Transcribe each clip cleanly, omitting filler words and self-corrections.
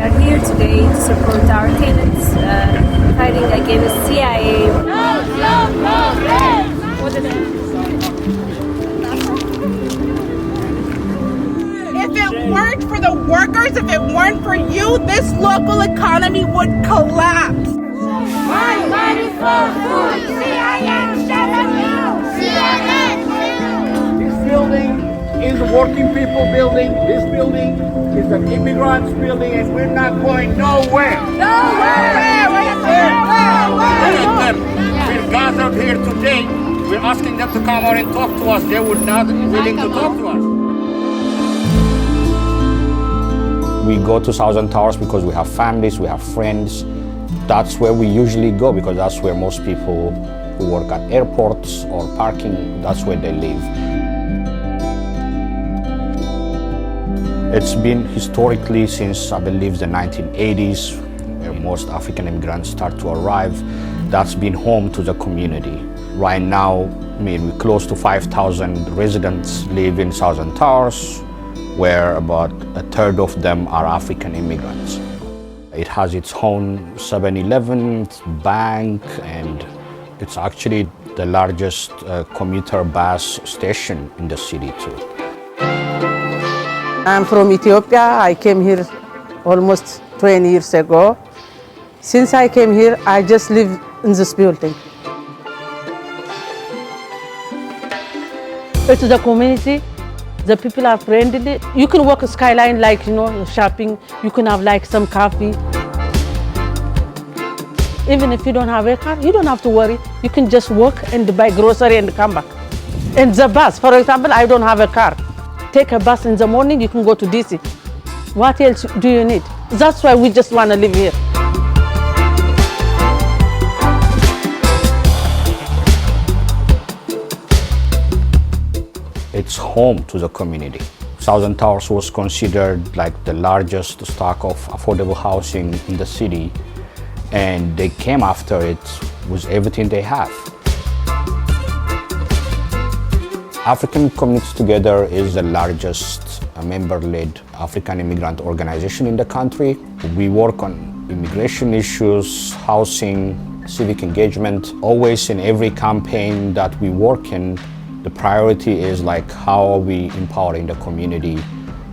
We are here today to support our tenants fighting against CIM. If it weren't for the workers, if it weren't for you, this local economy would collapse. My money for food. CIM, shut up now. CIM. This building is a working people building. This building is an immigrants building, and we're not going nowhere. We're gathered here today. We're asking them to come out and talk to us. They would not be willing to talk to us. We go to Southern Towers because we have families, we have friends. That's where we usually go because that's where most people who work at airports or parking, that's where they live. It's been historically since, I believe, the 1980s, where most African immigrants start to arrive. That's been home to the community. Right now, we're close to 5,000 residents live in Southern Towers, where about a third of them are African immigrants. It has its own 7-Eleven, bank, and it's actually the largest commuter bus station in the city too. I'm from Ethiopia. I came here almost 20 years ago. Since I came here, I just live in this building. It's the community. The people are friendly. You can walk a skyline like, shopping. You can have like some coffee. Even if you don't have a car, you don't have to worry. You can just walk and buy grocery and come back. And the bus, for example, I don't have a car. Take a bus in the morning, you can go to DC. What else do you need? That's why we just want to live here. It's home to the community. Southern Towers was considered like the largest stock of affordable housing in the city, and they came after it with everything they have. African Communities Together is the largest member-led African immigrant organization in the country. We work on immigration issues, housing, civic engagement. Always in every campaign that we work in, the priority is like, how are we empowering the community?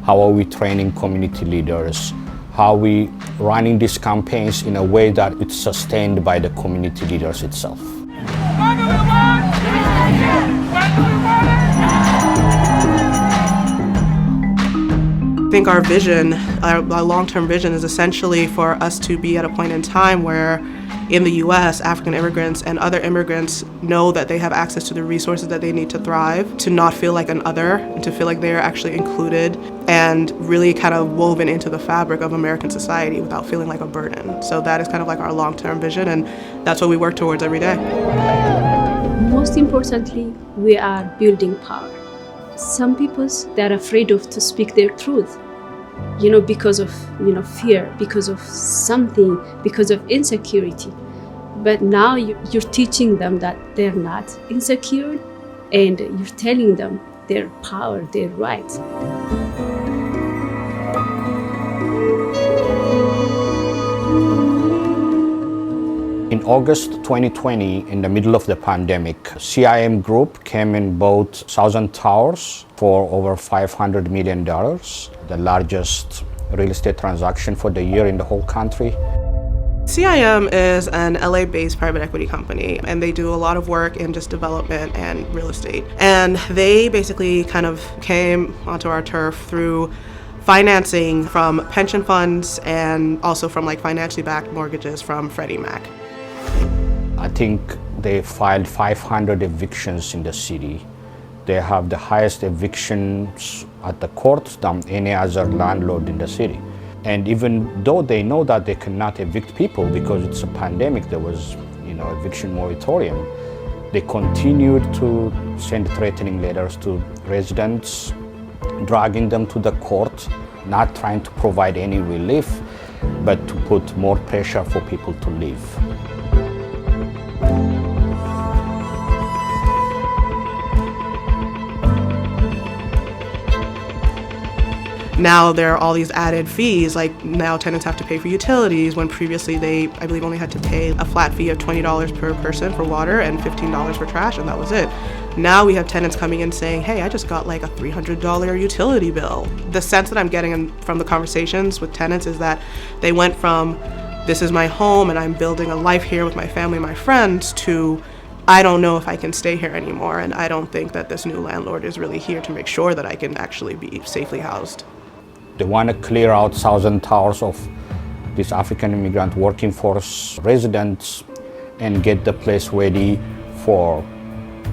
How are we training community leaders? How are we running these campaigns in a way that it's sustained by the community leaders itself? I think our vision, our long-term vision, is essentially for us to be at a point in time where in the US, African immigrants and other immigrants know that they have access to the resources that they need to thrive, to not feel like an other, and to feel like they are actually included and really kind of woven into the fabric of American society without feeling like a burden. So that is kind of like our long-term vision, and that's what we work towards every day. Most importantly, we are building power. Some people, they're afraid to speak their truth, because of, fear, because of something, because of insecurity. But now you're teaching them that they're not insecure, and you're telling them their power, their rights. In August 2020, in the middle of the pandemic, CIM Group came and bought Southern Towers for over $500 million, the largest real estate transaction for the year in the whole country. CIM is an LA-based private equity company, and they do a lot of work in just development and real estate. And they basically kind of came onto our turf through financing from pension funds and also from like financially backed mortgages from Freddie Mac. I think they filed 500 evictions in the city. They have the highest evictions at the courts than any other landlord in the city. And even though they know that they cannot evict people because it's a pandemic, there was, eviction moratorium, they continued to send threatening letters to residents, dragging them to the court, not trying to provide any relief, but to put more pressure for people to leave. now there are all these added fees, like now tenants have to pay for utilities when previously they, I believe, only had to pay a flat fee of $20 per person for water and $15 for trash, and that was it. Now we have tenants coming in saying, hey, I just got like a $300 utility bill. The sense that I'm getting from the conversations with tenants is that they went from, this is my home and I'm building a life here with my family and my friends, to I don't know if I can stay here anymore, and I don't think that this new landlord is really here to make sure that I can actually be safely housed. They want to clear out 1,000 towers of this African immigrant working force residents and get the place ready for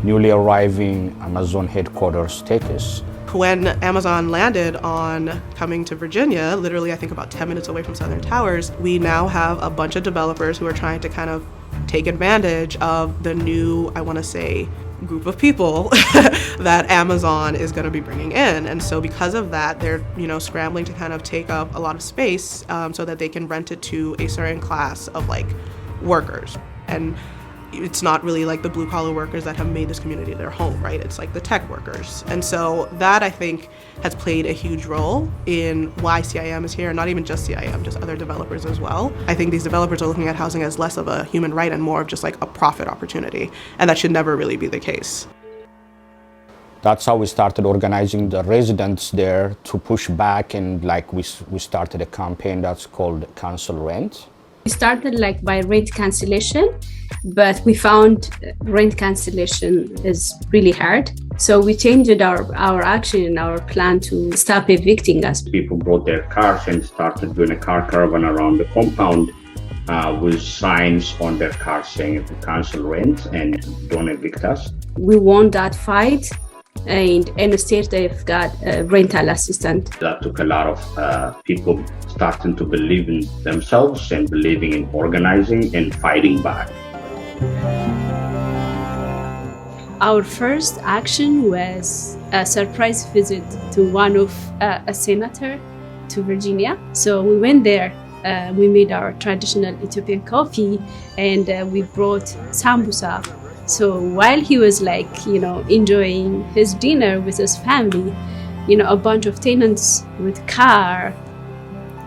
newly arriving Amazon headquarters takers. When Amazon landed on coming to Virginia, literally I think about 10 minutes away from Southern Towers, we now have a bunch of developers who are trying to kind of take advantage of the new, I want to say, group of people that Amazon is going to be bringing in. And so because of that, they're, scrambling to kind of take up a lot of space so that they can rent it to a certain class of like workers. And it's not really like the blue collar workers that have made this community their home, right? It's like the tech workers. And so that, I think, has played a huge role in why CIM is here, and not even just CIM, just other developers as well. I think these developers are looking at housing as less of a human right and more of just like a profit opportunity, and that should never really be the case. That's how we started organizing the residents there to push back, and like we started a campaign that's called Cancel Rent. We started like by rent cancellation, but we found rent cancellation is really hard. So we changed our action and our plan to stop evicting us. People brought their cars and started doing a car caravan around the compound with signs on their cars saying cancel rent and don't evict us. We won that fight, and instead they've got a rental assistant. That took a lot of people starting to believe in themselves and believing in organizing and fighting back. Our first action was a surprise visit to one of a senator to Virginia. So we went there, we made our traditional Ethiopian coffee, and we brought sambusa. So while he was enjoying his dinner with his family, a bunch of tenants with car,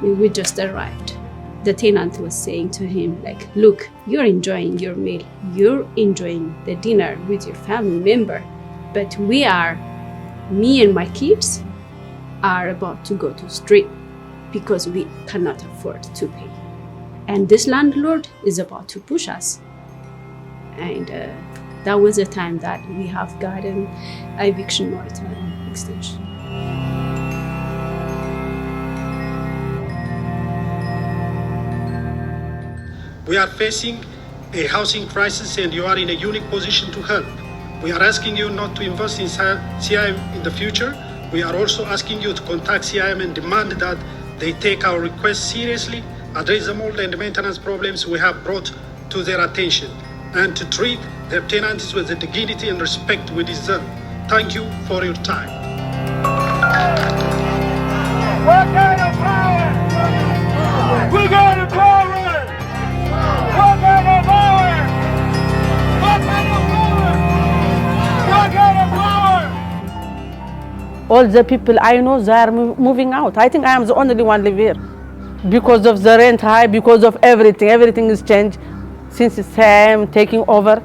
we just arrived. The tenant was saying to him, look, you're enjoying your meal, you're enjoying the dinner with your family member, but me and my kids are about to go to the street because we cannot afford to pay. And this landlord is about to push us. And that was the time that we have gotten eviction moratorium extension. We are facing a housing crisis, and you are in a unique position to help. We are asking you not to invest in CIM in the future. We are also asking you to contact CIM and demand that they take our requests seriously, address the mold and maintenance problems we have brought to their attention, and to treat their tenants with the dignity and respect we deserve. Thank you for your time. What kind of power? We got a power! What kind of power? What kind of power? What kind of power? All the people I know, they are moving out. I think I am the only one live here. Because of the rent high, because of everything. Everything is changed since Sam taking over.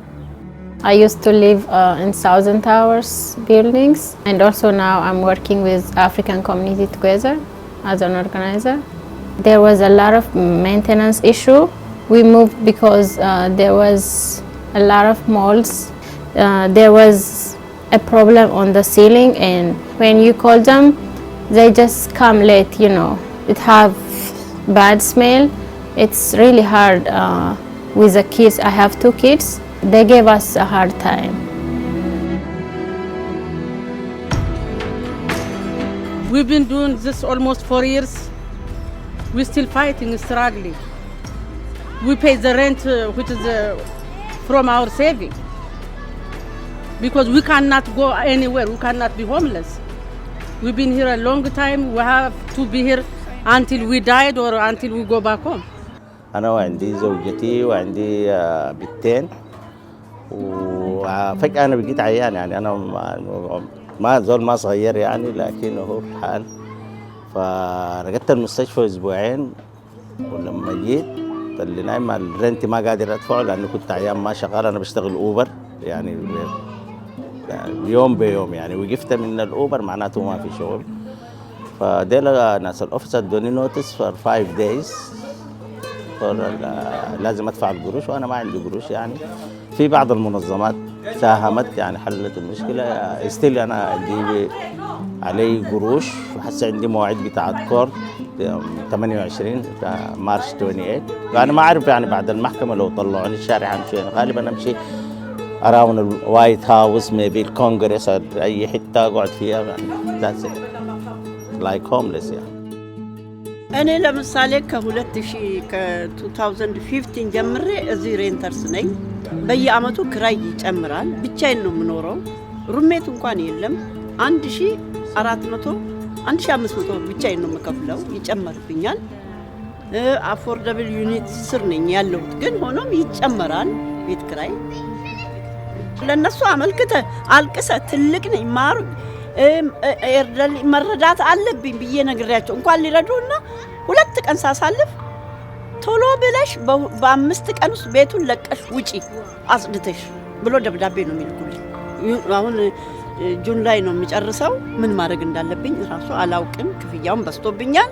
I used to live in 1,000 Towers buildings, and also now I'm working with African Community Together as an organizer. There was a lot of maintenance issue. We moved because there was a lot of molds. There was a problem on the ceiling, and when you call them, they just come late, It have bad smell. It's really hard with the kids. I have 2 kids. They gave us a hard time. We've been doing this almost 4 years. We're still fighting, struggling. We pay the rent, which is from our saving. Because we cannot go anywhere, we cannot be homeless. We've been here a long time, we have to be here until we died or until we go back home. أنا وعندي زوجتي وعندي بنتين وفجأة أنا بقيت عيان، يعني أنا ما زول ما صغير يعني، لكن هو الحال فرقدت المستشفى أسبوعين، ولما جيت اللي نايم الرنت ما قادر أدفعه لأنه كنت أيام ما شغال، أنا بشتغل أوبر يعني يوم بيوم يعني، وقفت من الأوبر معناته ما في شغل. فديل ناس الأوفيس ادوني نوتس فور 5 days لازم أدفع القروش، وأنا ما عندي قروش يعني. في بعض المنظمات ساهمت يعني حلت المشكلة، استيل أنا عندي علي قروش، وحسه عندي مواعيد بتاعت كورت 28 مارش 28. فأنا ما أعرف يعني بعد المحكمة لو طلعوني الشارع أمشي، غالبا أمشي أراون الوايت هاوس ميبي الكونغرس أي حتة أقعد فيها يعني. That's it. Like homeless يعني. እኔ ለምሳሌ ከ2015 ጀምሬ እዚህ ሬንተርስ ነኝ። በየአመቱ ክራይ ይጨምራል። ብቻዬን ነው የምኖረው። ሩሜት እንኳን የለም። 1400 1500 ብቻዬን ነው የምከፍለው፣ ይጨመርብኛል። አፎርደብል ዩኒት ስር ነኝ ያለሁት፣ ግን ሆኖም ይጨመራል ቤት ክራይ። ለነሱ አመልክተ አልቅሰ ትልቅ ነኝ ማሩ መረዳት አለብኝ ብዬ ነግሬያቸው እንኳን ሊረዱና 2 ቀን ሳሳልፍ ቶሎ ብለሽ በ5 ቀን ውስጥ ቤቱን ለቀሽ ውጪ አጽድተሽ ብሎ ደብዳቤ ነው የሚልኩልኝ። አሁን ጁን ላይ ነው የሚጨርሰው። ምን ማድረግ እንዳለብኝ ራሱ አላውቅም። ክፍያውን በስቶብኛል።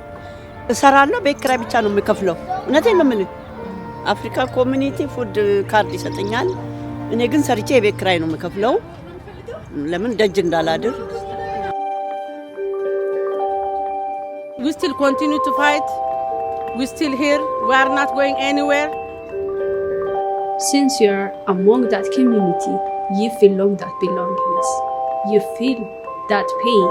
እሰራለሁ፣ ቤት ኪራይ ብቻ ነው የምከፍለው። እውነቴን ነው የምልህ። አፍሪካ ኮሚኒቲ ፉድ ካርድ ይሰጠኛል። እኔ ግን ሰርቼ የቤት ኪራይ ነው የምከፍለው። ለምን ደጅ እንዳላድር። We still continue to fight. We still here. We are not going anywhere. Since you're among that community, you feel that belongingness. You feel that pain.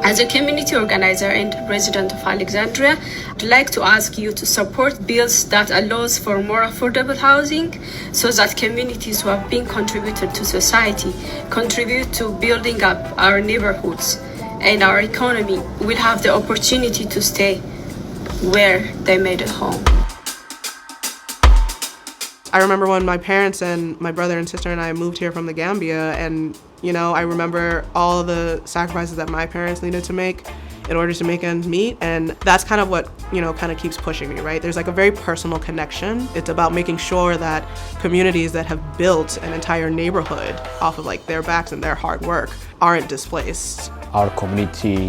As a community organizer and resident of Alexandria, I'd like to ask you to support bills that allows for more affordable housing so that communities who have been contributed to society contribute to building up our neighborhoods and our economy will have the opportunity to stay where they made it home. I remember when my parents and my brother and sister and I moved here from the Gambia, and I remember all the sacrifices that my parents needed to make in order to make ends meet, and that's kind of what kind of keeps pushing me, right? There's like a very personal connection. It's about making sure that communities that have built an entire neighborhood off of like their backs and their hard work aren't displaced. Our community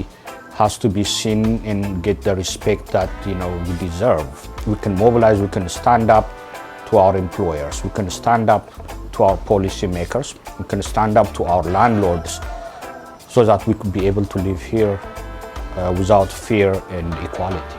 has to be seen and get the respect that we deserve. We can mobilize, we can stand up to our employers, we can stand up to our policy makers, we can stand up to our landlords so that we could be able to live here without fear and equality.